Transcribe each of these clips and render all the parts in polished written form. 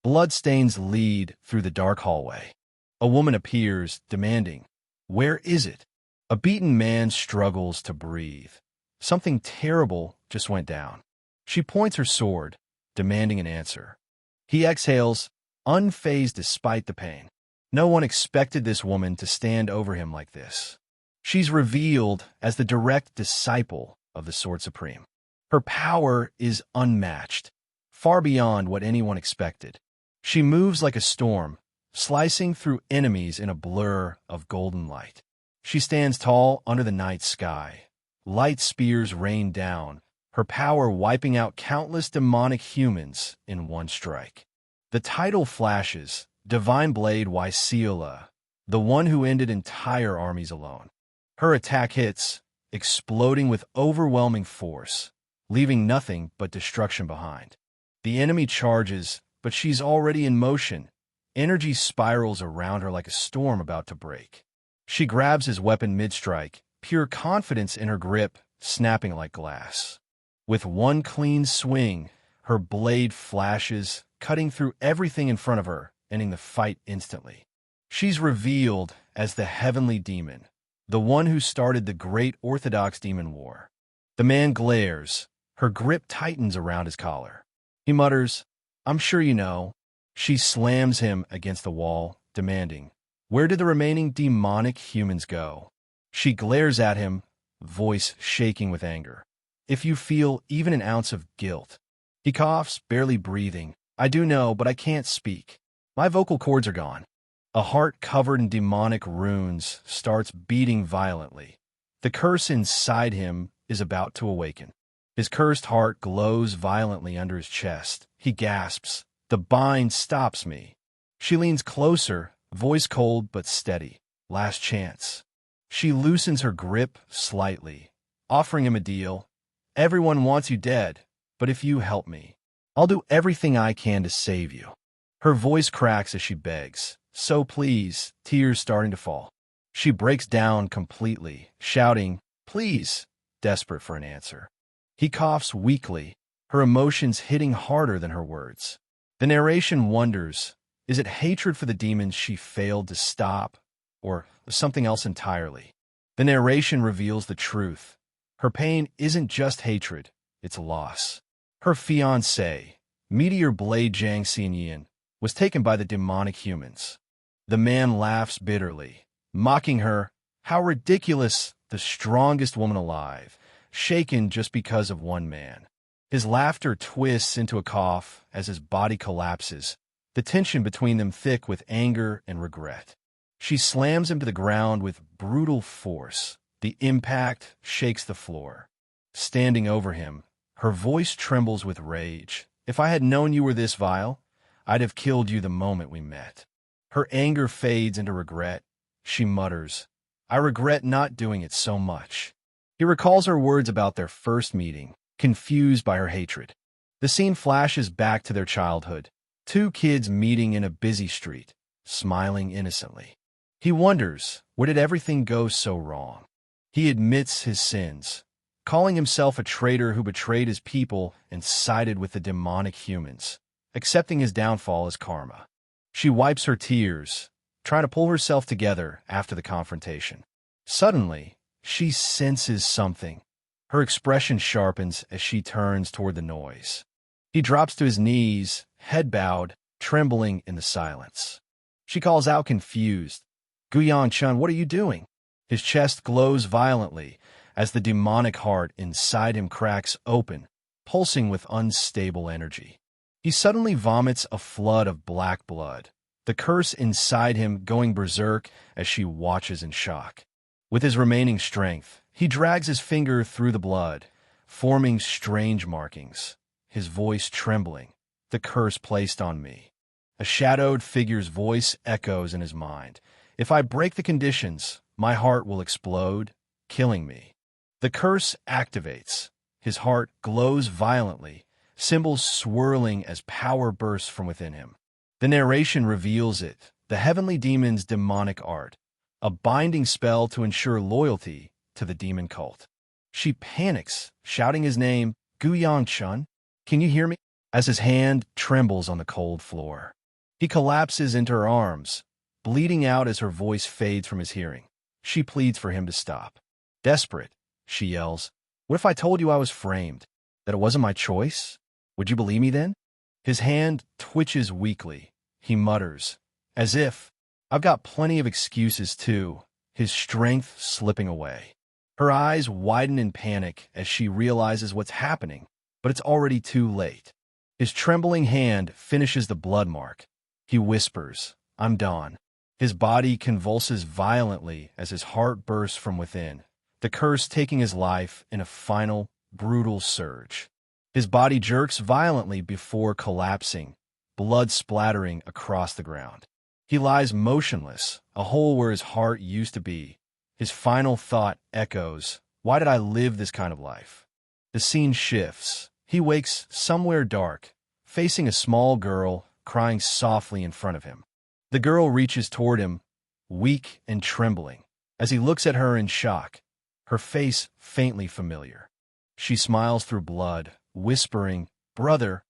Bloodstains lead through the dark hallway. A woman appears, demanding, "Where is it?" A beaten man struggles to breathe. Something terrible just went down. She points her sword, demanding an answer. He exhales, unfazed despite the pain. No one expected this woman to stand over him like this. She's revealed as the direct disciple of the Sword Supreme. Her power is unmatched, far beyond what anyone expected. She moves like a storm, slicing through enemies in a blur of golden light. She stands tall under the night sky. Light spears rain down, her power wiping out countless demonic humans in one strike. The title flashes, Divine Blade Waisila, the one who ended entire armies alone. Her attack hits, exploding with overwhelming force, leaving nothing but destruction behind. The enemy charges, but she's already in motion. Energy spirals around her like a storm about to break. She grabs his weapon mid-strike, pure confidence in her grip, snapping like glass. With one clean swing, her blade flashes, cutting through everything in front of her, ending the fight instantly. She's revealed as the Heavenly Demon, the one who started the Great Orthodox Demon War. The man glares, her grip tightens around his collar. He mutters, "I'm sure you know." She slams him against the wall, demanding, "Where did the remaining demonic humans go?" She glares at him, voice shaking with anger. "If you feel even an ounce of guilt." He coughs, barely breathing. "I do know, but I can't speak. My vocal cords are gone." A heart covered in demonic runes starts beating violently. The curse inside him is about to awaken. His cursed heart glows violently under his chest. He gasps, "The bind stops me." She leans closer, voice cold but steady. Last chance. She loosens her grip slightly, offering him a deal. "Everyone wants you dead, but if you help me, I'll do everything I can to save you." Her voice cracks as she begs, "So please," tears starting to fall. She breaks down completely, shouting, "Please," desperate for an answer. He coughs weakly, her emotions hitting harder than her words. The narration wonders, is it hatred for the demons she failed to stop, or something else entirely? The narration reveals the truth. Her pain isn't just hatred, it's loss. Her fiancé, Meteor Blade Jiang Xinyan, was taken by the demonic humans. The man laughs bitterly, mocking her. How ridiculous, the strongest woman alive, shaken just because of one man. His laughter twists into a cough as his body collapses, the tension between them thick with anger and regret. She slams him to the ground with brutal force. The impact shakes the floor. Standing over him, her voice trembles with rage. "If I had known you were this vile, I'd have killed you the moment we met." Her anger fades into regret. She mutters, "I regret not doing it so much." He recalls her words about their first meeting, confused by her hatred. The scene flashes back to their childhood, two kids meeting in a busy street, smiling innocently. He wonders, where did everything go so wrong? He admits his sins, calling himself a traitor who betrayed his people and sided with the demonic humans, accepting his downfall as karma. She wipes her tears, trying to pull herself together after the confrontation. Suddenly, she senses something. Her expression sharpens as she turns toward the noise. He drops to his knees, head bowed, trembling in the silence. She calls out confused, "Guyan-chun, what are you doing?" His chest glows violently as the demonic heart inside him cracks open, pulsing with unstable energy. He suddenly vomits a flood of black blood, the curse inside him going berserk as she watches in shock. With his remaining strength, he drags his finger through the blood, forming strange markings, his voice trembling, "The curse placed on me." A shadowed figure's voice echoes in his mind, "If I break the conditions, my heart will explode, killing me." The curse activates. His heart glows violently, symbols swirling as power bursts from within him. The narration reveals it, the heavenly demon's demonic art, a binding spell to ensure loyalty to the demon cult. She panics, shouting his name, "Guyan-chun, can you hear me?" as his hand trembles on the cold floor. He collapses into her arms, bleeding out as her voice fades from his hearing. She pleads for him to stop. Desperate, she yells, "What if I told you I was framed? That it wasn't my choice? Would you believe me then?" His hand twitches weakly. He mutters, as if, "I've got plenty of excuses too," his strength slipping away. Her eyes widen in panic as she realizes what's happening, but it's already too late. His trembling hand finishes the blood mark. He whispers, "I'm done." His body convulses violently as his heart bursts from within, the curse taking his life in a final, brutal surge. His body jerks violently before collapsing, blood splattering across the ground. He lies motionless, a hole where his heart used to be. His final thought echoes, "Why did I live this kind of life?" The scene shifts. He wakes somewhere dark, facing a small girl crying softly in front of him. The girl reaches toward him, weak and trembling, as he looks at her in shock, her face faintly familiar. She smiles through blood, whispering, "Brother,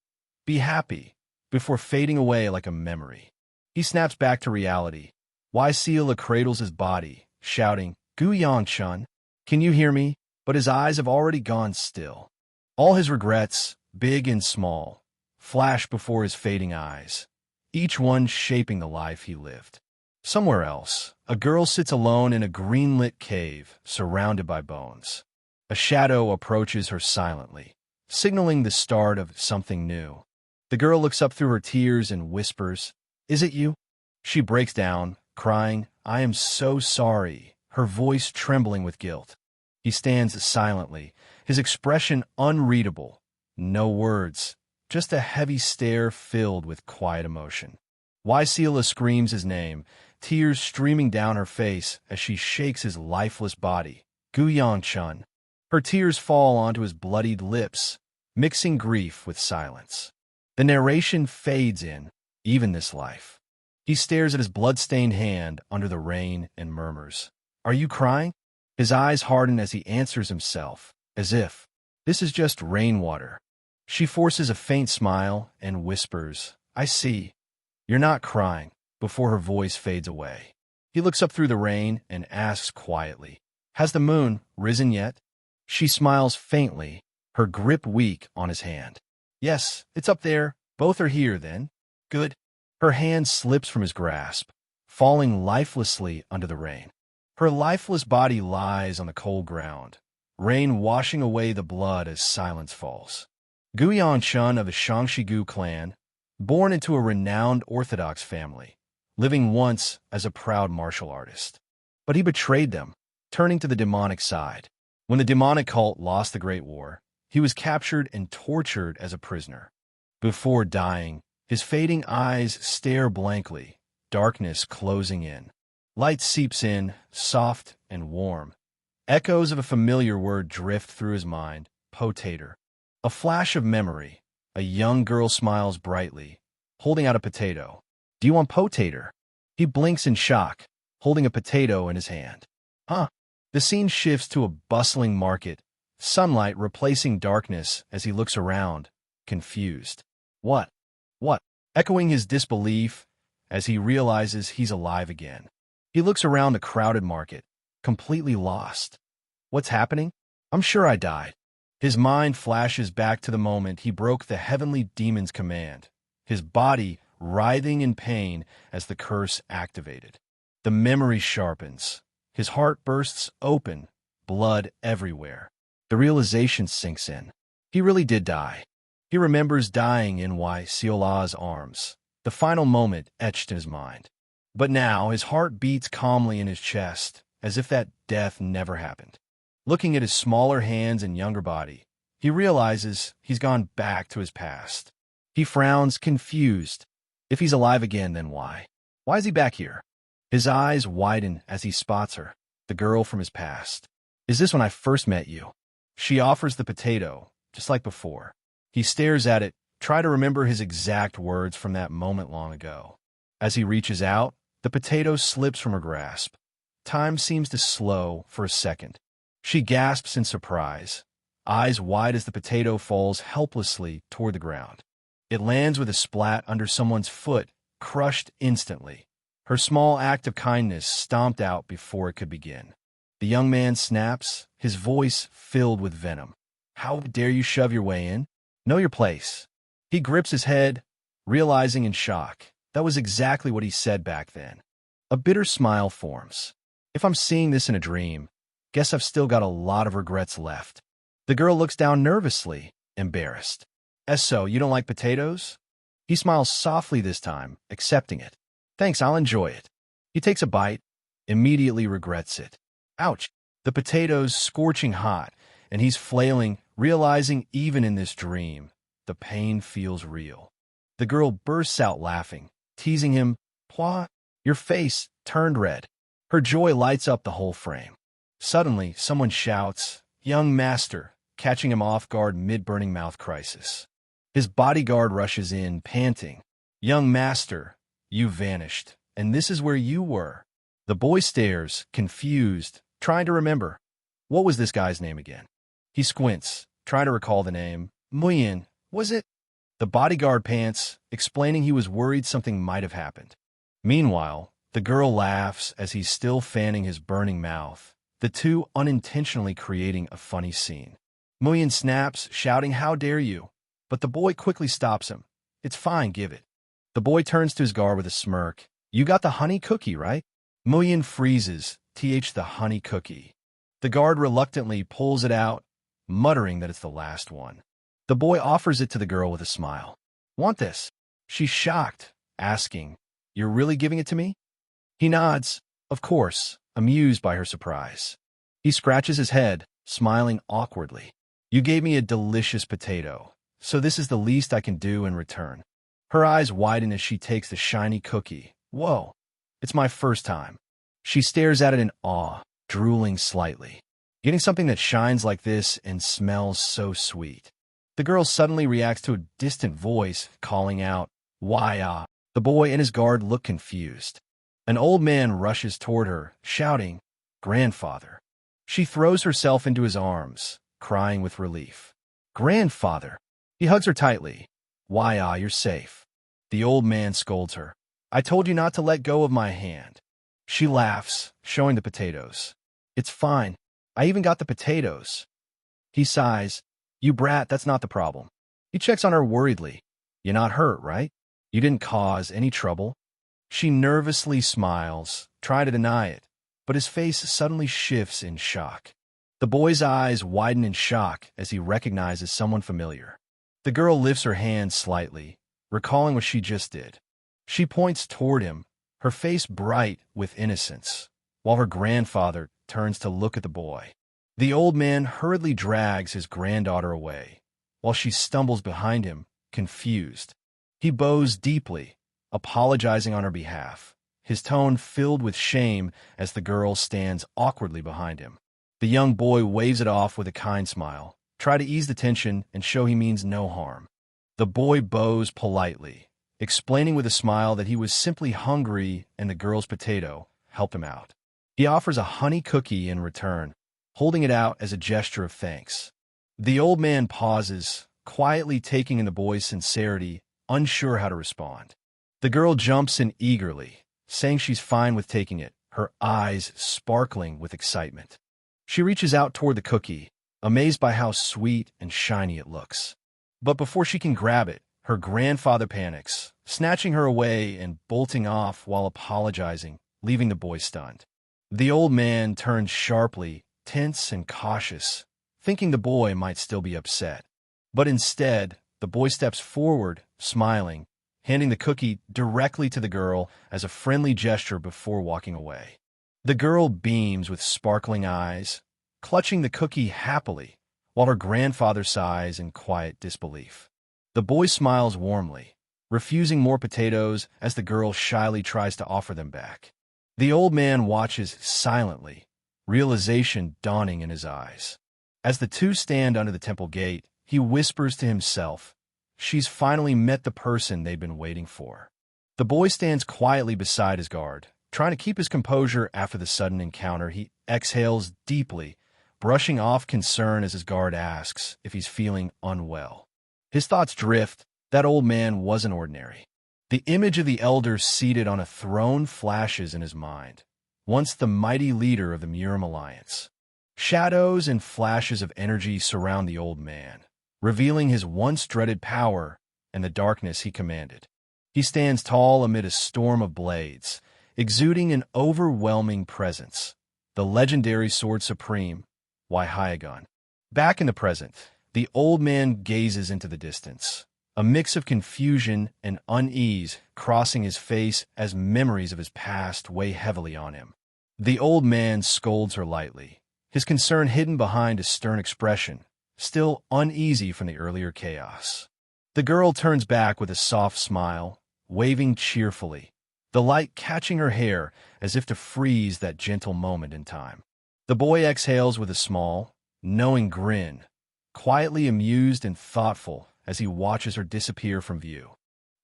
be happy," before fading away like a memory. He snaps back to reality. Waisila cradles his body, shouting, "Gu-yang-chun, can you hear me?" But his eyes have already gone still. All his regrets, big and small, flash before his fading eyes, each one shaping the life he lived. Somewhere else, a girl sits alone in a green-lit cave, surrounded by bones. A shadow approaches her silently, signaling the start of something new. The girl looks up through her tears and whispers, "Is it you?" She breaks down, crying, "I am so sorry," her voice trembling with guilt. He stands silently, his expression unreadable. No words, just a heavy stare filled with quiet emotion. Waisila screams his name, tears streaming down her face as she shakes his lifeless body. "Gu-yang-chun." Her tears fall onto his bloodied lips, mixing grief with silence. The narration fades in, "Even this life." He stares at his blood-stained hand under the rain and murmurs, "Are you crying?" His eyes harden as he answers himself, as if, "This is just rainwater." She forces a faint smile and whispers, "I see. You're not crying," before her voice fades away. He looks up through the rain and asks quietly, "Has the moon risen yet?" She smiles faintly, her grip weak on his hand. "Yes, it's up there. Both are here, then. Good." Her hand slips from his grasp, falling lifelessly under the rain. Her lifeless body lies on the cold ground, rain washing away the blood as silence falls. Gu-yang-chun of the Shangshigu clan, born into a renowned Orthodox family, living once as a proud martial artist. But he betrayed them, turning to the demonic side. When the demonic cult lost the Great War, he was captured and tortured as a prisoner. Before dying, his fading eyes stare blankly, darkness closing in. Light seeps in, soft and warm. Echoes of a familiar word drift through his mind, potator. A flash of memory. A young girl smiles brightly, holding out a potato. "Do you want potater?" He blinks in shock, holding a potato in his hand. "Huh?" The scene shifts to a bustling market, sunlight replacing darkness as he looks around, confused. What? Echoing his disbelief as he realizes he's alive again. He looks around the crowded market, completely lost. What's happening? "I'm sure I died." His mind flashes back to the moment he broke the heavenly demon's command, his body writhing in pain as the curse activated. The memory sharpens. His heart bursts open, blood everywhere. The realization sinks in. He really did die. He remembers dying in Waisiola's arms, the final moment etched in his mind. But now his heart beats calmly in his chest, as if that death never happened. Looking at his smaller hands and younger body, he realizes he's gone back to his past. He frowns, confused. If he's alive again, then why? Why is he back here? His eyes widen as he spots her, the girl from his past. "Is this when I first met you?" She offers the potato, just like before. He stares at it, try to remember his exact words from that moment long ago. As he reaches out, the potato slips from her grasp. Time seems to slow for a second. She gasps in surprise, eyes wide as the potato falls helplessly toward the ground. It lands with a splat under someone's foot, crushed instantly. Her small act of kindness stomped out before it could begin. The young man snaps, his voice filled with venom. How dare you shove your way in? Know your place. He grips his head, realizing in shock. That was exactly what he said back then. A bitter smile forms. If I'm seeing this in a dream, guess I've still got a lot of regrets left. The girl looks down nervously, embarrassed. So, you don't like potatoes? He smiles softly this time, accepting it. Thanks, I'll enjoy it. He takes a bite, immediately regrets it. Ouch! The potatoes scorching hot, and he's flailing, realizing even in this dream, the pain feels real. The girl bursts out laughing, teasing him. Pwah! Your face turned red. Her joy lights up the whole frame. Suddenly, someone shouts, Young master, catching him off guard mid-burning mouth crisis. His bodyguard rushes in, panting. Young master, you vanished, and this is where you were. The boy stares, confused, trying to remember. What was this guy's name again? He squints, trying to recall the name. Muyin, was it? The bodyguard pants, explaining he was worried something might have happened. Meanwhile, the girl laughs as he's still fanning his burning mouth, the two unintentionally creating a funny scene. Muyin snaps, shouting, How dare you? But the boy quickly stops him. It's fine, give it. The boy turns to his guard with a smirk. You got the honey cookie, right? Muyin freezes, the honey cookie. The guard reluctantly pulls it out, muttering that it's the last one. The boy offers it to the girl with a smile. Want this? She's shocked, asking, You're really giving it to me? He nods, of course, amused by her surprise. He scratches his head, smiling awkwardly. You gave me a delicious potato, so this is the least I can do in return. Her eyes widen as she takes the shiny cookie. Whoa, it's my first time. She stares at it in awe, drooling slightly. Getting something that shines like this and smells so sweet. The girl suddenly reacts to a distant voice, calling out, Why, The boy and his guard look confused. An old man rushes toward her, shouting, Grandfather. She throws herself into his arms, crying with relief. Grandfather! He hugs her tightly. Why, you're safe. The old man scolds her. I told you not to let go of my hand. She laughs, showing the potatoes. It's fine. I even got the potatoes. He sighs. You brat, that's not the problem. He checks on her worriedly. You're not hurt, right? You didn't cause any trouble? She nervously smiles, trying to deny it, but his face suddenly shifts in shock. The boy's eyes widen in shock as he recognizes someone familiar. The girl lifts her hand slightly, recalling what she just did. She points toward him, her face bright with innocence, while her grandfather turns to look at the boy. The old man hurriedly drags his granddaughter away, while she stumbles behind him, confused. He bows deeply, apologizing on her behalf, his tone filled with shame as the girl stands awkwardly behind him. The young boy waves it off with a kind smile, try to ease the tension and show he means no harm. The boy bows politely, explaining with a smile that he was simply hungry and the girl's potato helped him out. He offers a honey cookie in return, holding it out as a gesture of thanks. The old man pauses, quietly taking in the boy's sincerity, unsure how to respond. The girl jumps in eagerly, saying she's fine with taking it, her eyes sparkling with excitement. She reaches out toward the cookie, amazed by how sweet and shiny it looks. But before she can grab it, her grandfather panics, snatching her away and bolting off while apologizing, leaving the boy stunned. The old man turns sharply, tense and cautious, thinking the boy might still be upset. But instead, the boy steps forward, smiling, handing the cookie directly to the girl as a friendly gesture before walking away. The girl beams with sparkling eyes, clutching the cookie happily, while her grandfather sighs in quiet disbelief. The boy smiles warmly, refusing more potatoes as the girl shyly tries to offer them back. The old man watches silently, realization dawning in his eyes. As the two stand under the temple gate, he whispers to himself, She's finally met the person they've been waiting for. The boy stands quietly beside his guard, trying to keep his composure after the sudden encounter. He exhales deeply, brushing off concern as his guard asks if he's feeling unwell. His thoughts drift, That old man wasn't ordinary. The image of the elder seated on a throne flashes in his mind, once the mighty leader of the Muram Alliance. Shadows and flashes of energy surround the old man, revealing his once dreaded power and the darkness he commanded. He stands tall amid a storm of blades, exuding an overwhelming presence, the legendary sword supreme, Waihayagon. Back in the present, the old man gazes into the distance, a mix of confusion and unease crossing his face as memories of his past weigh heavily on him. The old man scolds her lightly, his concern hidden behind a stern expression, still uneasy from the earlier chaos. The girl turns back with a soft smile, waving cheerfully, the light catching her hair as if to freeze that gentle moment in time. The boy exhales with a small, knowing grin, quietly amused and thoughtful as he watches her disappear from view.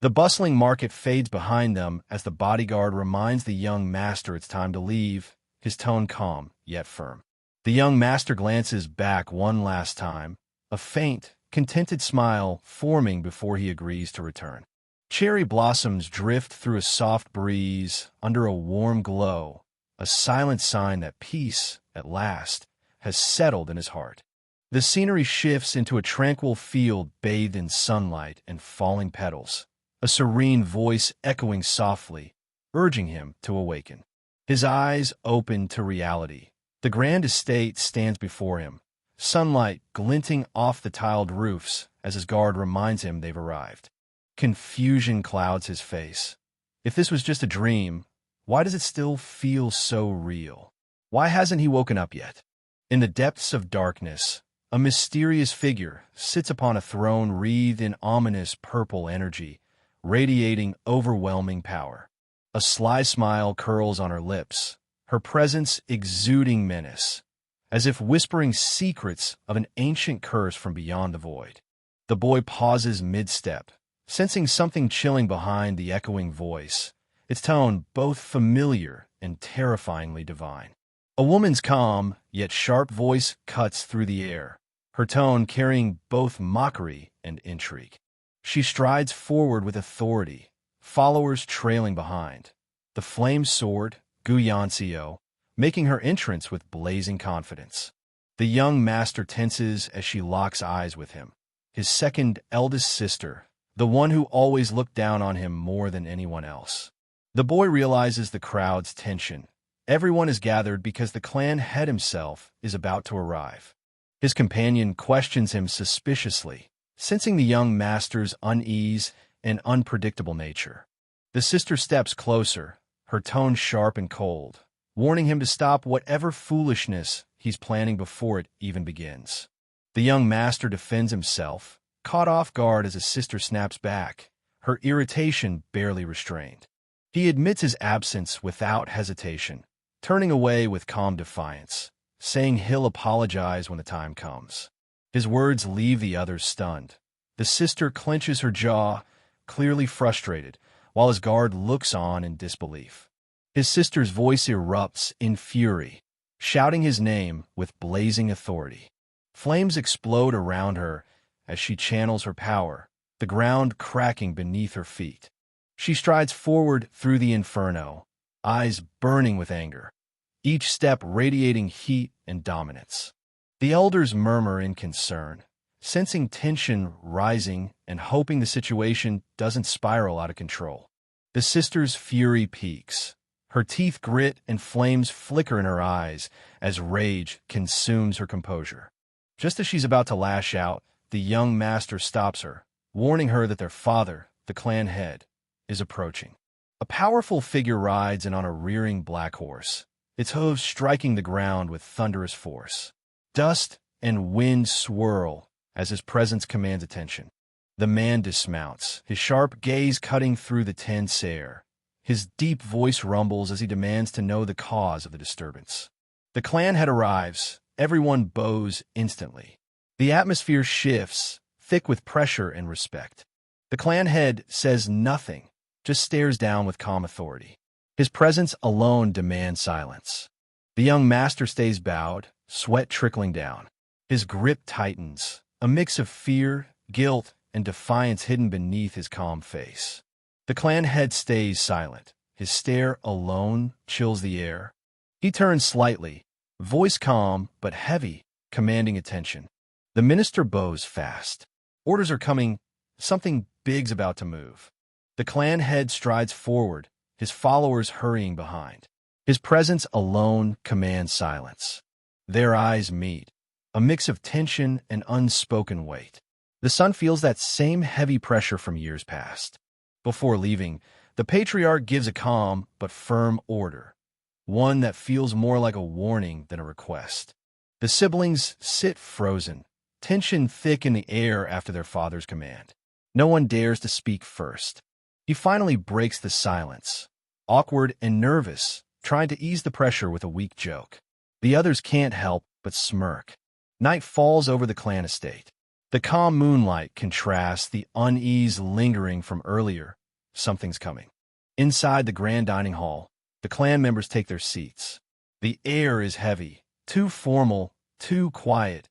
The bustling market fades behind them as the bodyguard reminds the young master it's time to leave, his tone calm yet firm. The young master glances back one last time, a faint, contented smile forming before he agrees to return. Cherry blossoms drift through a soft breeze under a warm glow, a silent sign that peace, at last, has settled in his heart. The scenery shifts into a tranquil field bathed in sunlight and falling petals, a serene voice echoing softly, urging him to awaken. His eyes open to reality. The grand estate stands before him, sunlight glinting off the tiled roofs as his guard reminds him they've arrived. Confusion clouds his face. If this was just a dream, why does it still feel so real? Why hasn't he woken up yet? In the depths of darkness, a mysterious figure sits upon a throne wreathed in ominous purple energy, radiating overwhelming power. A sly smile curls on her lips, her presence exuding menace, as if whispering secrets of an ancient curse from beyond the void. The boy pauses mid-step, sensing something chilling behind the echoing voice, its tone both familiar and terrifyingly divine. A woman's calm, yet sharp voice cuts through the air, her tone carrying both mockery and intrigue. She strides forward with authority, followers trailing behind, the flame sword, Guyansio, making her entrance with blazing confidence. The young master tenses as she locks eyes with him, his second eldest sister, the one who always looked down on him more than anyone else. The boy realizes the crowd's tension. Everyone is gathered because the clan head himself is about to arrive. His companion questions him suspiciously, sensing the young master's unease and unpredictable nature. The sister steps closer, her tone sharp and cold, warning him to stop whatever foolishness he's planning before it even begins. The young master defends himself, caught off guard as his sister snaps back, her irritation barely restrained. He admits his absence without hesitation, turning away with calm defiance, saying he'll apologize when the time comes. His words leave the others stunned. The sister clenches her jaw, clearly frustrated, while his guard looks on in disbelief. His sister's voice erupts in fury, shouting his name with blazing authority. Flames explode around her as she channels her power, the ground cracking beneath her feet. She strides forward through the inferno, eyes burning with anger, each step radiating heat and dominance. The elders murmur in concern, sensing tension rising and hoping the situation doesn't spiral out of control. The sister's fury peaks. Her teeth grit and flames flicker in her eyes as rage consumes her composure. Just as she's about to lash out, the young master stops her, warning her that their father, the clan head, is approaching. A powerful figure rides in on a rearing black horse, its hooves striking the ground with thunderous force. Dust and wind swirl as his presence commands attention. The man dismounts, his sharp gaze cutting through the tense air. His deep voice rumbles as he demands to know the cause of the disturbance. The clan head arrives, everyone bows instantly. The atmosphere shifts, thick with pressure and respect. The clan head says nothing, just stares down with calm authority. His presence alone demands silence. The young master stays bowed, sweat trickling down. His grip tightens, a mix of fear, guilt, and defiance hidden beneath his calm face. The clan head stays silent. His stare alone chills the air. He turns slightly, voice calm but heavy, commanding attention. The minister bows fast. Orders are coming. Something big's about to move. The clan head strides forward, his followers hurrying behind. His presence alone commands silence. Their eyes meet, a mix of tension and unspoken weight. The son feels that same heavy pressure from years past. Before leaving, the patriarch gives a calm but firm order, one that feels more like a warning than a request. The siblings sit frozen, tension thick in the air after their father's command. No one dares to speak first. He finally breaks the silence, awkward and nervous, trying to ease the pressure with a weak joke. The others can't help but smirk. Night falls over the clan estate. The calm moonlight contrasts the unease lingering from earlier. Something's coming. Inside the grand dining hall, the clan members take their seats. The air is heavy, too formal, too quiet.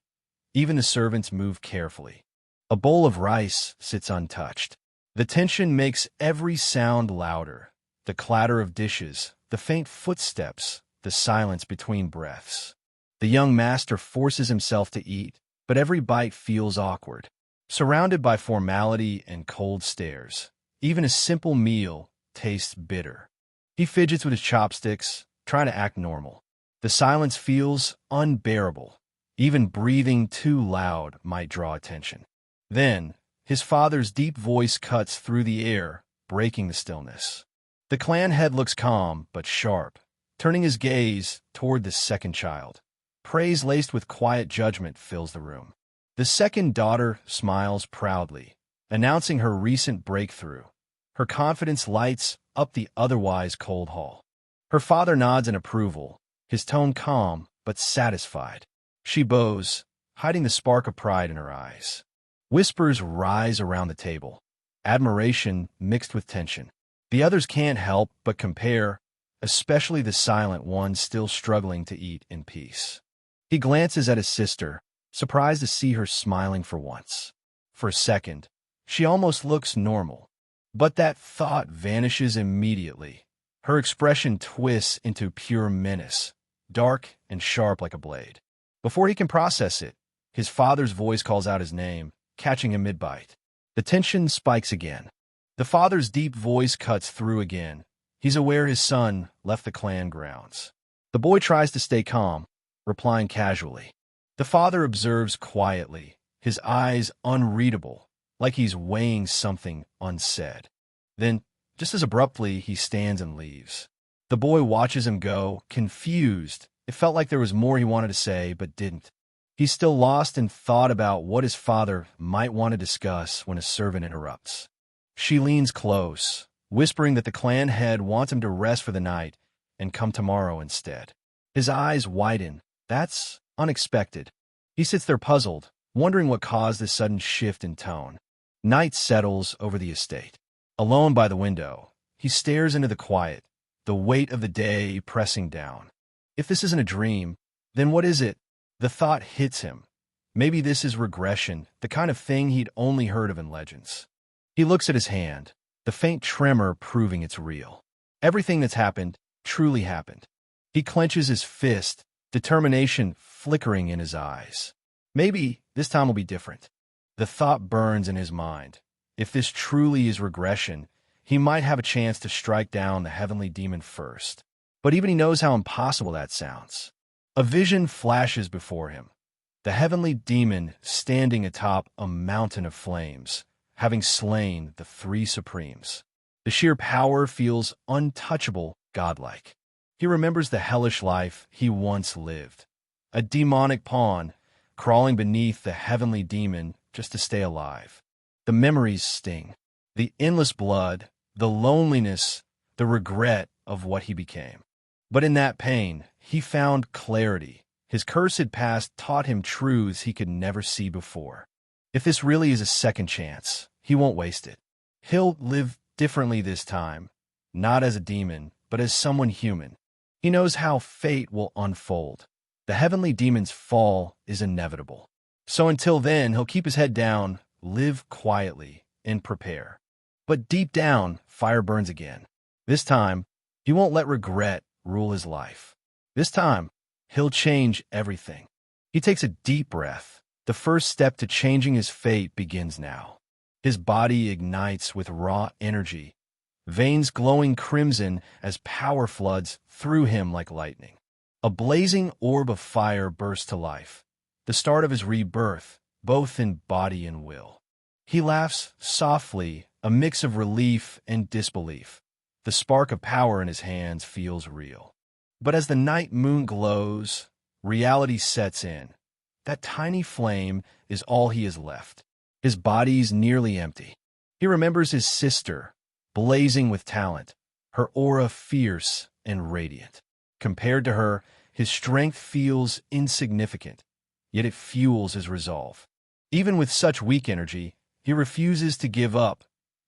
Even the servants move carefully. A bowl of rice sits untouched. The tension makes every sound louder. The clatter of dishes, the faint footsteps, the silence between breaths. The young master forces himself to eat, but every bite feels awkward. Surrounded by formality and cold stares, even a simple meal tastes bitter. He fidgets with his chopsticks, trying to act normal. The silence feels unbearable. Even breathing too loud might draw attention. Then, his father's deep voice cuts through the air, breaking the stillness. The clan head looks calm but sharp, turning his gaze toward the second child. Praise laced with quiet judgment fills the room. The second daughter smiles proudly, announcing her recent breakthrough. Her confidence lights up the otherwise cold hall. Her father nods in approval, his tone calm but satisfied. She bows, hiding the spark of pride in her eyes. Whispers rise around the table, admiration mixed with tension. The others can't help but compare, especially the silent one still struggling to eat in peace. He glances at his sister, surprised to see her smiling for once. For a second, she almost looks normal. But that thought vanishes immediately. Her expression twists into pure menace, dark and sharp like a blade. Before he can process it, his father's voice calls out his name, catching him mid-bite. The tension spikes again. The father's deep voice cuts through again. He's aware his son left the clan grounds. The boy tries to stay calm, replying casually. The father observes quietly, his eyes unreadable, like he's weighing something unsaid. Then, just as abruptly, he stands and leaves. The boy watches him go, confused. It felt like there was more he wanted to say, but didn't. He's still lost in thought about what his father might want to discuss when a servant interrupts. She leans close, whispering that the clan head wants him to rest for the night and come tomorrow instead. His eyes widen. That's unexpected. He sits there puzzled, wondering what caused this sudden shift in tone. Night settles over the estate. Alone by the window, he stares into the quiet, the weight of the day pressing down. If this isn't a dream, then what is it? The thought hits him. Maybe this is regression, the kind of thing he'd only heard of in legends. He looks at his hand, the faint tremor proving it's real. Everything that's happened truly happened. He clenches his fist, determination flickering in his eyes. Maybe this time will be different. The thought burns in his mind. If this truly is regression, he might have a chance to strike down the heavenly demon first. But even he knows how impossible that sounds. A vision flashes before him. The heavenly demon standing atop a mountain of flames, having slain the three supremes. The sheer power feels untouchable, godlike. He remembers the hellish life he once lived. A demonic pawn, crawling beneath the heavenly demon just to stay alive. The memories sting. The endless blood, the loneliness, the regret of what he became. But in that pain, he found clarity. His cursed past taught him truths he could never see before. If this really is a second chance, he won't waste it. He'll live differently this time, not as a demon, but as someone human. He knows how fate will unfold. The heavenly demon's fall is inevitable. So until then, he'll keep his head down, live quietly, and prepare. But deep down, fire burns again. This time, he won't let regret rule his life. This time, he'll change everything. He takes a deep breath. The first step to changing his fate begins now. His body ignites with raw energy, veins glowing crimson as power floods through him like lightning. A blazing orb of fire bursts to life, the start of his rebirth, both in body and will. He laughs softly, a mix of relief and disbelief. The spark of power in his hands feels real. But as the night moon glows, reality sets in. That tiny flame is all he has left. His body's nearly empty. He remembers his sister, blazing with talent, her aura fierce and radiant. Compared to her, his strength feels insignificant, yet it fuels his resolve. Even with such weak energy, he refuses to give up.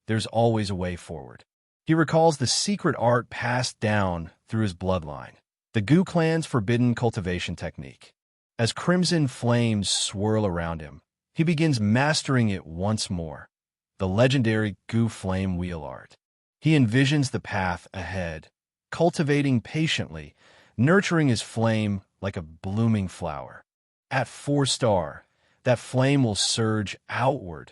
There's always a way forward. He recalls the secret art passed down through his bloodline, the Gu clan's forbidden cultivation technique. As crimson flames swirl around him, he begins mastering it once more, the legendary Gu flame wheel art. He envisions the path ahead, cultivating patiently, nurturing his flame like a blooming flower. At 4-star, that flame will surge outward,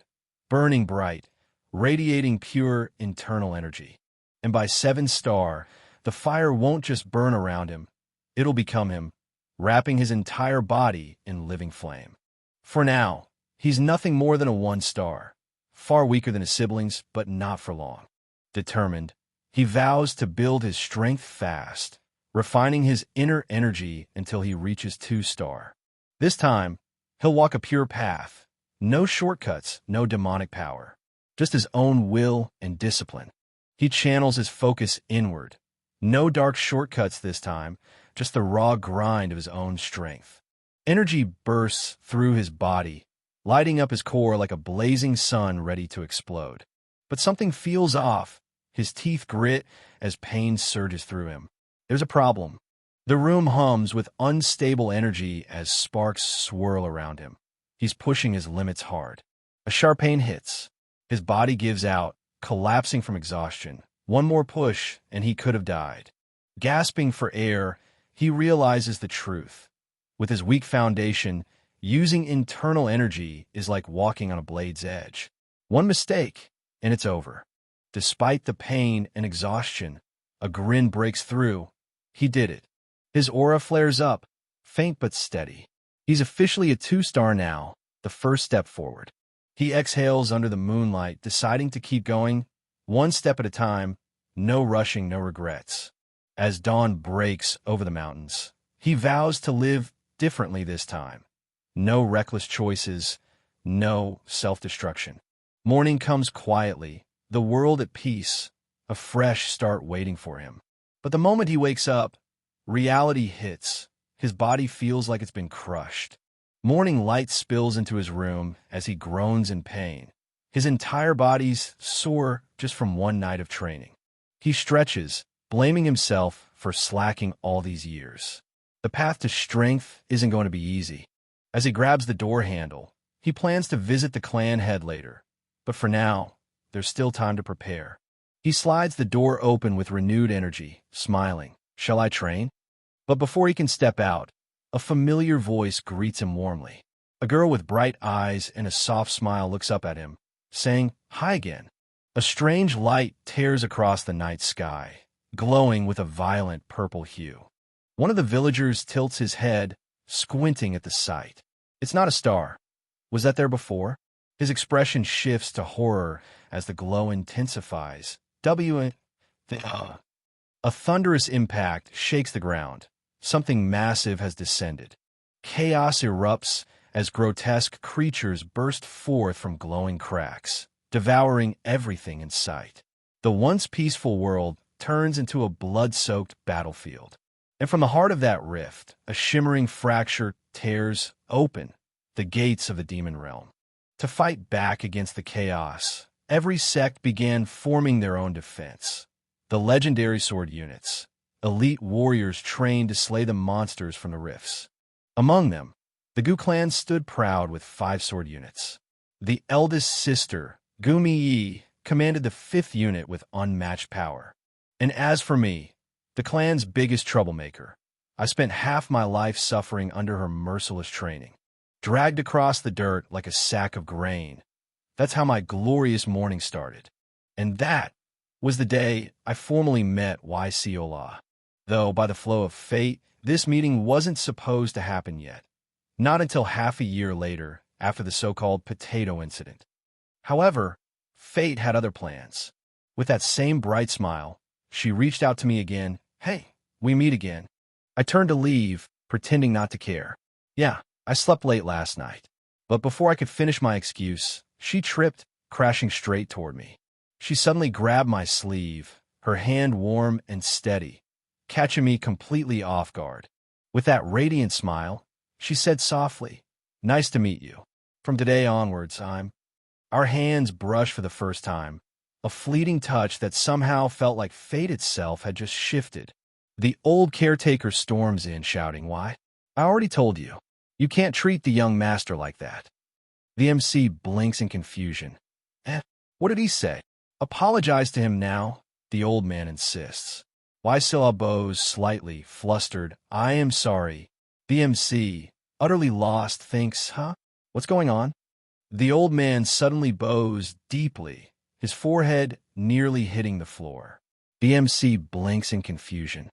burning bright, radiating pure internal energy. And by 7-star, the fire won't just burn around him, it'll become him, wrapping his entire body in living flame. For now, he's nothing more than a 1-star, far weaker than his siblings, but not for long. Determined, he vows to build his strength fast, refining his inner energy until he reaches 2-star. This time, he'll walk a pure path, no shortcuts, no demonic power, just his own will and discipline. He channels his focus inward. No dark shortcuts this time, just the raw grind of his own strength. Energy bursts through his body, lighting up his core like a blazing sun ready to explode. But something feels off. His teeth grit as pain surges through him. There's a problem. The room hums with unstable energy as sparks swirl around him. He's pushing his limits hard. A sharp pain hits. His body gives out, collapsing from exhaustion. One more push, and he could have died. Gasping for air, he realizes the truth. With his weak foundation, using internal energy is like walking on a blade's edge. One mistake, and it's over. Despite the pain and exhaustion, a grin breaks through. He did it. His aura flares up, faint but steady. He's officially a 2-star now, the first step forward. He exhales under the moonlight, deciding to keep going, one step at a time, no rushing, no regrets. As dawn breaks over the mountains, he vows to live differently this time. No reckless choices, no self-destruction. Morning comes quietly, the world at peace, a fresh start waiting for him. But the moment he wakes up, reality hits. His body feels like it's been crushed. Morning light spills into his room as he groans in pain. His entire body's sore just from one night of training. He stretches, blaming himself for slacking all these years. The path to strength isn't going to be easy. As he grabs the door handle, he plans to visit the clan head later. But for now, there's still time to prepare. He slides the door open with renewed energy, smiling. Shall I train? But before he can step out, a familiar voice greets him warmly. A girl with bright eyes and a soft smile looks up at him, saying, "Hi again." A strange light tears across the night sky, glowing with a violent purple hue. One of the villagers tilts his head, squinting at the sight. It's not a star. Was that there before? His expression shifts to horror as the glow intensifies. A thunderous impact shakes the ground. Something massive has descended. Chaos erupts as grotesque creatures burst forth from glowing cracks, devouring everything in sight. The once peaceful world turns into a blood-soaked battlefield. And from the heart of that rift, a shimmering fracture tears open the gates of the demon realm. To fight back against the chaos, every sect began forming their own defense. The legendary sword units, elite warriors trained to slay the monsters from the rifts. Among them, the Gu clan stood proud with 5 sword units. The eldest sister, Gumi Yi, commanded the 5th unit with unmatched power. And as for me, the clan's biggest troublemaker, I spent half my life suffering under her merciless training, dragged across the dirt like a sack of grain. That's how my glorious morning started. And that was the day I formally met YCOLA. Though, by the flow of fate, this meeting wasn't supposed to happen yet. Not until half a year later, after the so-called potato incident. However, fate had other plans. With that same bright smile, she reached out to me again. Hey, we meet again. I turned to leave, pretending not to care. Yeah, I slept late last night. But before I could finish my excuse, she tripped, crashing straight toward me. She suddenly grabbed my sleeve, her hand warm and steady, catching me completely off guard. With that radiant smile, she said softly, "Nice to meet you. From today onwards, I'm—" Our hands brushed for the first time, a fleeting touch that somehow felt like fate itself had just shifted. The old caretaker storms in, shouting, "Why? I already told you. You can't treat the young master like that." The MC blinks in confusion. What did he say? Apologize to him now, the old man insists. Ysilla bows slightly, flustered. I am sorry. The MC, utterly lost, thinks, What's going on? The old man suddenly bows deeply, his forehead nearly hitting the floor. The MC blinks in confusion.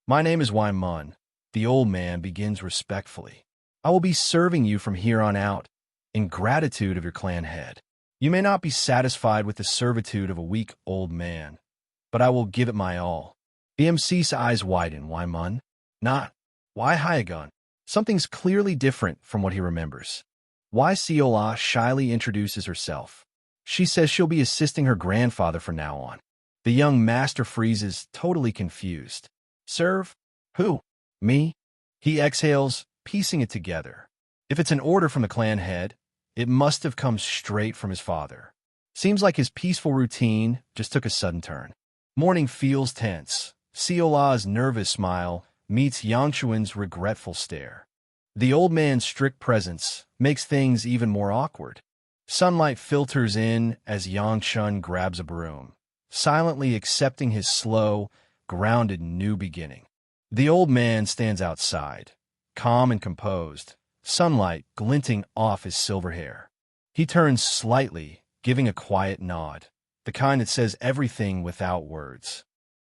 My name is Mun. The old man begins respectfully. I will be serving you from here on out, in gratitude of your clan head. You may not be satisfied with the servitude of a weak old man, but I will give it my all. The MC's eyes widen. Why Mun? Not. Why Hyagun? Something's clearly different from what he remembers. Why Siola shyly introduces herself. She says she'll be assisting her grandfather from now on. The young master freezes, totally confused. Serve? Who? Me? He exhales, piecing it together. If it's an order from the clan head, it must have come straight from his father. Seems like his peaceful routine just took a sudden turn. Morning feels tense. Siola's nervous smile meets Yangshuan's regretful stare. The old man's strict presence makes things even more awkward. Sunlight filters in as Yangshun grabs a broom, silently accepting his slow, grounded new beginning. The old man stands outside, calm and composed, sunlight glinting off his silver hair. He turns slightly, giving a quiet nod, the kind that says everything without words.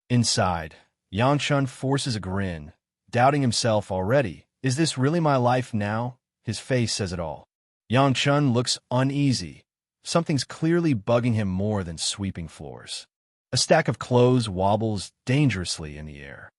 Inside, Yangshun forces a grin, doubting himself already. Is this really my life now? His face says it all. Yangshun looks uneasy. Something's clearly bugging him more than sweeping floors. A stack of clothes wobbles dangerously in the air.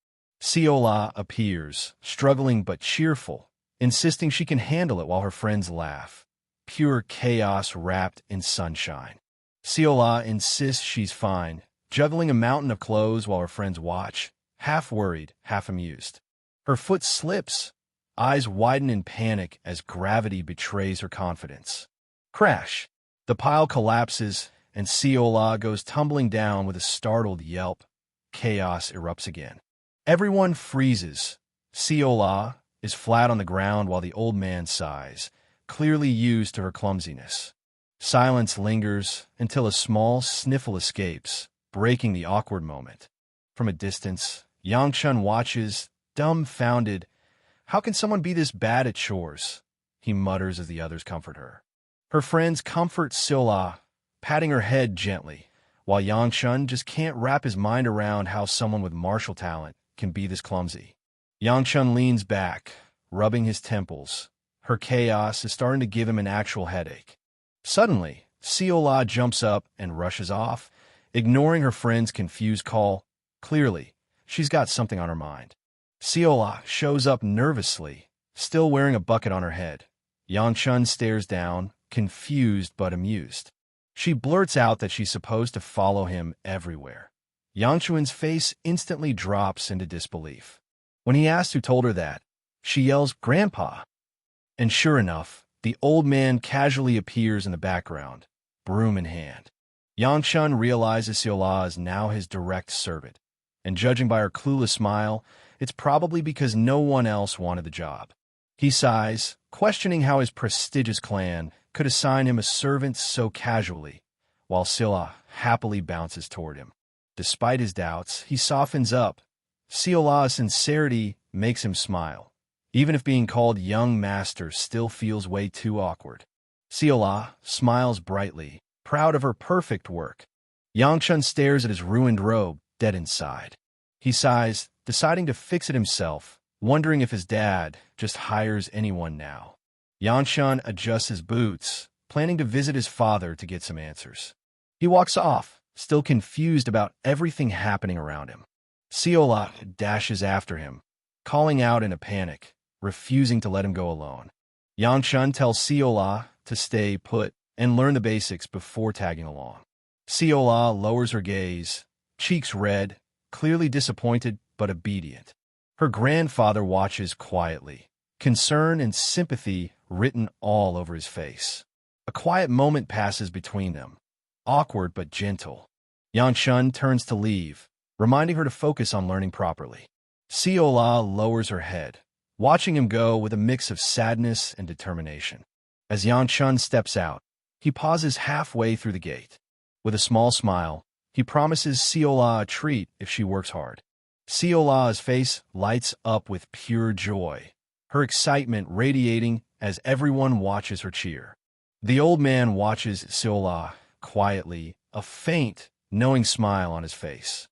Siola appears, struggling but cheerful, insisting she can handle it while her friends laugh. Pure chaos wrapped in sunshine. Siola insists she's fine, juggling a mountain of clothes while her friends watch, half worried, half amused. Her foot slips, eyes widen in panic as gravity betrays her confidence. Crash! The pile collapses, and Siola goes tumbling down with a startled yelp. Chaos erupts again. Everyone freezes. Siola is flat on the ground while the old man sighs, clearly used to her clumsiness. Silence lingers until a small sniffle escapes, breaking the awkward moment. From a distance, Yangshun watches, dumbfounded. How can someone be this bad at chores? He mutters as the others comfort her. Her friends comfort Siola, patting her head gently, while Yangshun just can't wrap his mind around how someone with martial talent can be this clumsy. Yangshun leans back, rubbing his temples. Her chaos is starting to give him an actual headache. Suddenly, Siola jumps up and rushes off, ignoring her friend's confused call. Clearly, she's got something on her mind. Siola shows up nervously, still wearing a bucket on her head. Yangshun stares down, confused but amused. She blurts out that she's supposed to follow him everywhere. Yangshuan's face instantly drops into disbelief. When he asks who told her that, she yells, "Grandpa!" And sure enough, the old man casually appears in the background, broom in hand. Yangshun realizes Siola is now his direct servant, and judging by her clueless smile, it's probably because no one else wanted the job. He sighs, questioning how his prestigious clan could assign him a servant so casually, while Silla happily bounces toward him. Despite his doubts, he softens up. Siola's sincerity makes him smile, even if being called young master still feels way too awkward. Siola smiles brightly, proud of her perfect work. Yangchun stares at his ruined robe, dead inside. He sighs, deciding to fix it himself, wondering if his dad just hires anyone now. Yangchun adjusts his boots, planning to visit his father to get some answers. He walks off, still confused about everything happening around him. Siola dashes after him, calling out in a panic, refusing to let him go alone. Yangchun tells Siola to stay put and learn the basics before tagging along. Siola lowers her gaze, cheeks red, clearly disappointed but obedient. Her grandfather watches quietly, concern and sympathy written all over his face. A quiet moment passes between them, awkward but gentle. Yangchun turns to leave, reminding her to focus on learning properly. Siola lowers her head, watching him go with a mix of sadness and determination. As Yangchun steps out, he pauses halfway through the gate. With a small smile, he promises Siola a treat if she works hard. Siola's face lights up with pure joy, her excitement radiating as everyone watches her cheer. The old man watches Siola quietly, a faint, knowing smile on his face.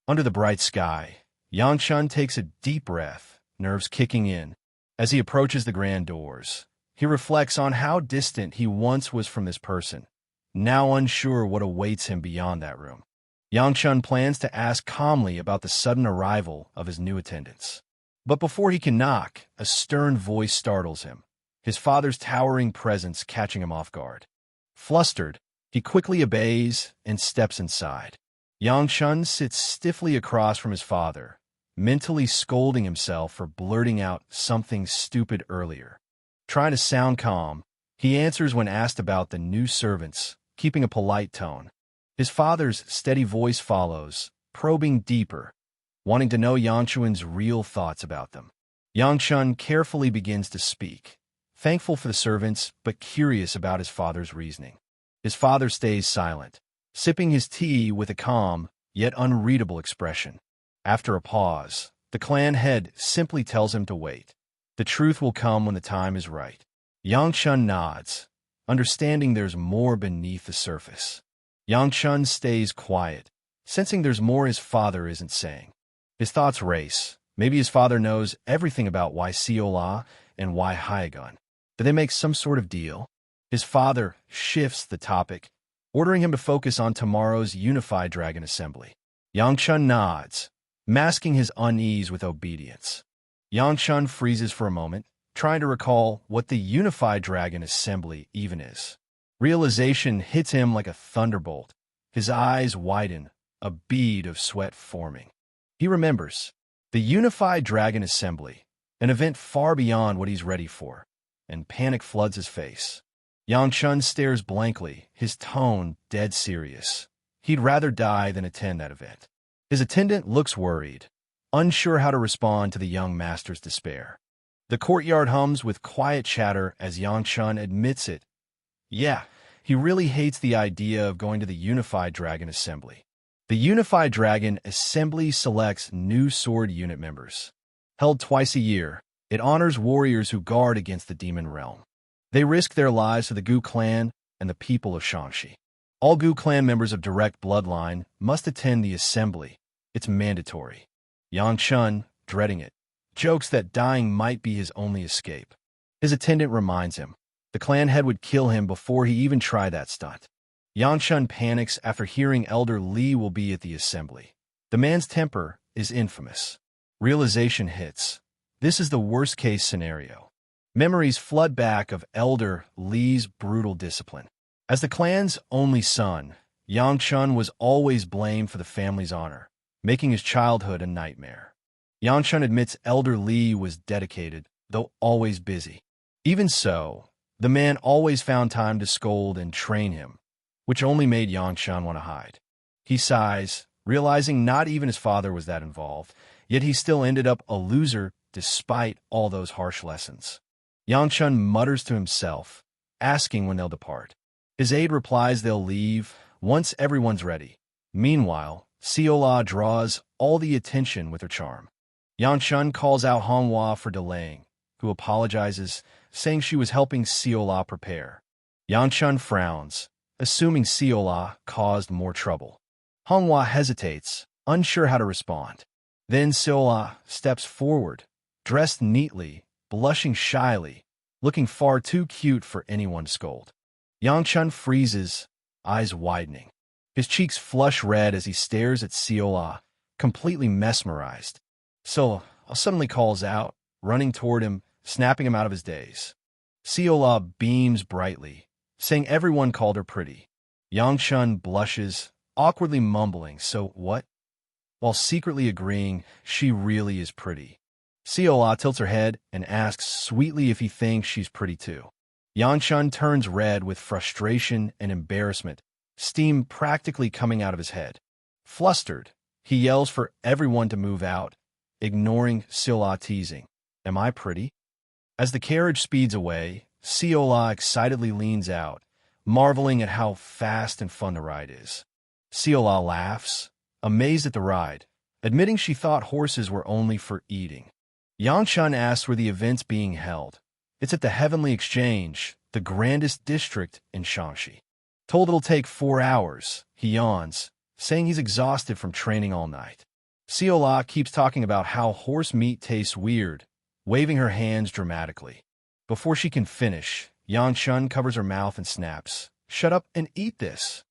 Under the bright sky, Yangchun takes a deep breath, nerves kicking in. As he approaches the grand doors, he reflects on how distant he once was from this person, now unsure what awaits him beyond that room. Yangchun plans to ask calmly about the sudden arrival of his new attendants. But before he can knock, a stern voice startles him, his father's towering presence catching him off guard. Flustered, he quickly obeys and steps inside. Yangchun sits stiffly across from his father, mentally scolding himself for blurting out something stupid earlier. Trying to sound calm, he answers when asked about the new servants, keeping a polite tone. His father's steady voice follows, probing deeper, wanting to know Yangchun's real thoughts about them. Yangchun carefully begins to speak, thankful for the servants but curious about his father's reasoning. His father stays silent, sipping his tea with a calm, yet unreadable expression. After a pause, the clan head simply tells him to wait. The truth will come when the time is right. Yangchun nods, understanding there's more beneath the surface. Yangchun stays quiet, sensing there's more his father isn't saying. His thoughts race. Maybe his father knows everything about why Siola and why Hyagun. Did they make some sort of deal? His father shifts the topic, ordering him to focus on tomorrow's Unified Dragon Assembly. Yangchun nods, masking his unease with obedience. Yangchun freezes for a moment, trying to recall what the Unified Dragon Assembly even is. Realization hits him like a thunderbolt. His eyes widen, a bead of sweat forming. He remembers the Unified Dragon Assembly, an event far beyond what he's ready for, and panic floods his face. Yangchun stares blankly, his tone dead serious. He'd rather die than attend that event. His attendant looks worried, unsure how to respond to the young master's despair. The courtyard hums with quiet chatter as Yangchun admits it. Yeah, he really hates the idea of going to the Unified Dragon Assembly. The Unified Dragon Assembly selects new sword unit members. Held twice a year, it honors warriors who guard against the demon realm. They risk their lives for the Gu clan and the people of Shangxi. All Gu clan members of direct bloodline must attend the assembly. It's mandatory. Yangchun, dreading it, jokes that dying might be his only escape. His attendant reminds him, the clan head would kill him before he even tried that stunt. Yangchun panics after hearing Elder Li will be at the assembly. The man's temper is infamous. Realization hits. This is the worst-case scenario. Memories flood back of Elder Li's brutal discipline. As the clan's only son, Yangchun was always blamed for the family's honor, making his childhood a nightmare. Yangchun admits Elder Li was dedicated, though always busy. Even so, the man always found time to scold and train him, which only made Yangchun want to hide. He sighs, realizing not even his father was that involved, yet he still ended up a loser despite all those harsh lessons. Yangchun mutters to himself, asking when they'll depart. His aide replies they'll leave once everyone's ready. Meanwhile, Seola draws all the attention with her charm. Yanchun calls out Hanghwa for delaying, who apologizes, saying she was helping Seola prepare. Yanchun frowns, assuming Seola caused more trouble. Hanghwa hesitates, unsure how to respond. Then Seola steps forward, dressed neatly, blushing shyly, looking far too cute for anyone to scold. Yanchun freezes, eyes widening. His cheeks flush red as he stares at Seola, completely mesmerized. Seola suddenly calls out, running toward him, snapping him out of his daze. Seola beams brightly, saying everyone called her pretty. Yanchun blushes, awkwardly mumbling, "So what?" while secretly agreeing she really is pretty. Seola tilts her head and asks sweetly if he thinks she's pretty too. Yanchun turns red with frustration and embarrassment, steam practically coming out of his head. Flustered, he yells for everyone to move out, ignoring Seola teasing, "Am I pretty?" As the carriage speeds away, Seola excitedly leans out, marveling at how fast and fun the ride is. Seola laughs, amazed at the ride, admitting she thought horses were only for eating. Yanchun asks where the event's being held. It's at the Heavenly Exchange, the grandest district in Shaanxi. Told it'll take 4 hours, he yawns, saying he's exhausted from training all night. Seola keeps talking about how horse meat tastes weird, waving her hands dramatically. Before she can finish, Yanchun covers her mouth and snaps, "Shut up and eat this."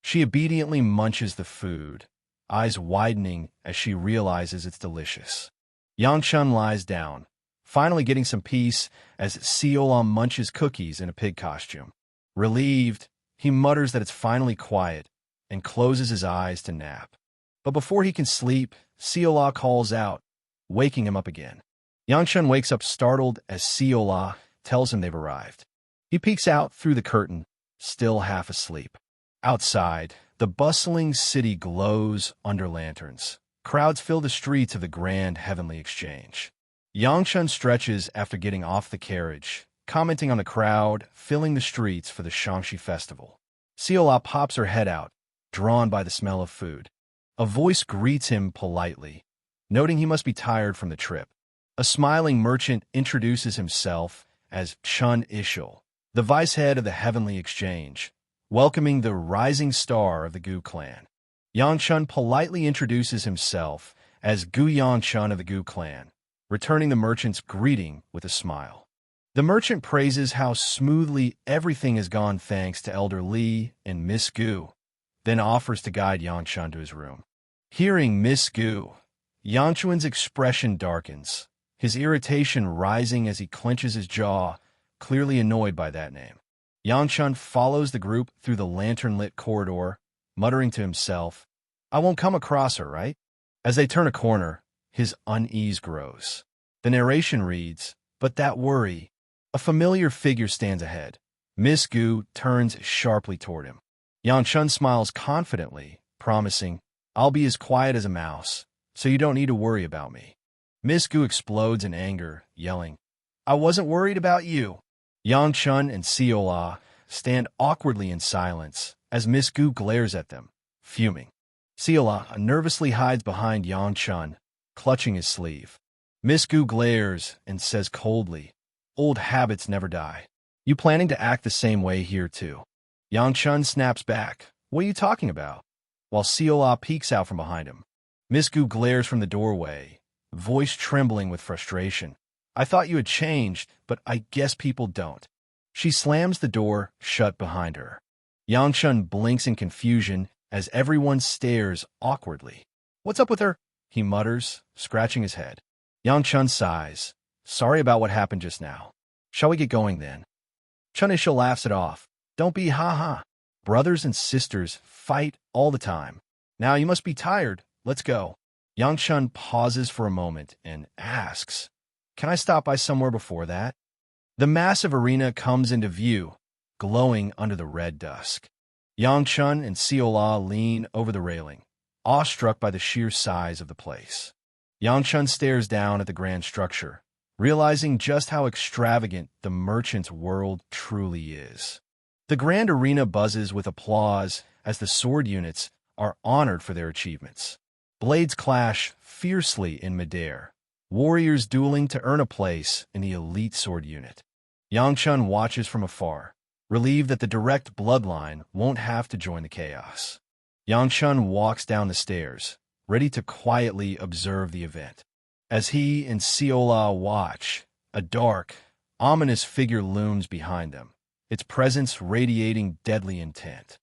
She obediently munches the food, eyes widening as she realizes it's delicious. Yanchun lies down, finally getting some peace as Seola munches cookies in a pig costume. Relieved, he mutters that it's finally quiet and closes his eyes to nap. But before he can sleep, Seola calls out, waking him up again. Yanchun wakes up startled as Seola tells him they've arrived. He peeks out through the curtain, still half asleep. Outside, the bustling city glows under lanterns. Crowds fill the streets of the grand Heavenly Exchange. Yanchun stretches after getting off the carriage, commenting on the crowd filling the streets for the Shaanxi festival. Seola pops her head out, drawn by the smell of food. A voice greets him politely, noting he must be tired from the trip. A smiling merchant introduces himself as Chun Ishil, the vice head of the Heavenly Exchange, welcoming the rising star of the Gu clan. Yanchun politely introduces himself as Gu Yanchun of the Gu clan, returning the merchant's greeting with a smile. The merchant praises how smoothly everything has gone thanks to Elder Li and Miss Gu, then offers to guide Yanchun to his room. Hearing Miss Gu, Yanchun's expression darkens, his irritation rising as he clenches his jaw, clearly annoyed by that name. Yanchun follows the group through the lantern-lit corridor, muttering to himself, "I won't come across her, right?" As they turn a corner, his unease grows. The narration reads, "But that worry." A familiar figure stands ahead. Miss Gu turns sharply toward him. Yanchun smiles confidently, promising, "I'll be as quiet as a mouse, so you don't need to worry about me." Miss Gu explodes in anger, yelling, "I wasn't worried about you." Yanchun and Seola stand awkwardly in silence as Miss Gu glares at them, fuming. Seola nervously hides behind Yanchun, clutching his sleeve. Miss Gu glares and says coldly, "Old habits never die. You planning to act the same way here too?" Yanchun snaps back, "What are you talking about?" while Seola peeks out from behind him. Miss Gu glares from the doorway, voice trembling with frustration. "I thought you had changed, but I guess people don't." She slams the door shut behind her. Yanchun blinks in confusion as everyone stares awkwardly. "What's up with her?" he mutters, scratching his head. Yanchun sighs. "Sorry about what happened just now. Shall we get going then?" Chunisha laughs it off. "Don't be ha-ha. Brothers and sisters fight all the time. Now you must be tired. Let's go." Yanchun pauses for a moment and asks, "Can I stop by somewhere before that?" The massive arena comes into view, glowing under the red dusk. Yanchun and Seola lean over the railing, awestruck by the sheer size of the place. Yanchun stares down at the grand structure, realizing just how extravagant the merchant's world truly is. The grand arena buzzes with applause as the sword units are honored for their achievements. Blades clash fiercely in midair, warriors dueling to earn a place in the elite sword unit. Yangchun watches from afar, relieved that the direct bloodline won't have to join the chaos. Yangchun walks down the stairs, ready to quietly observe the event. As he and Seola watch, a dark, ominous figure looms behind them, its presence radiating deadly intent.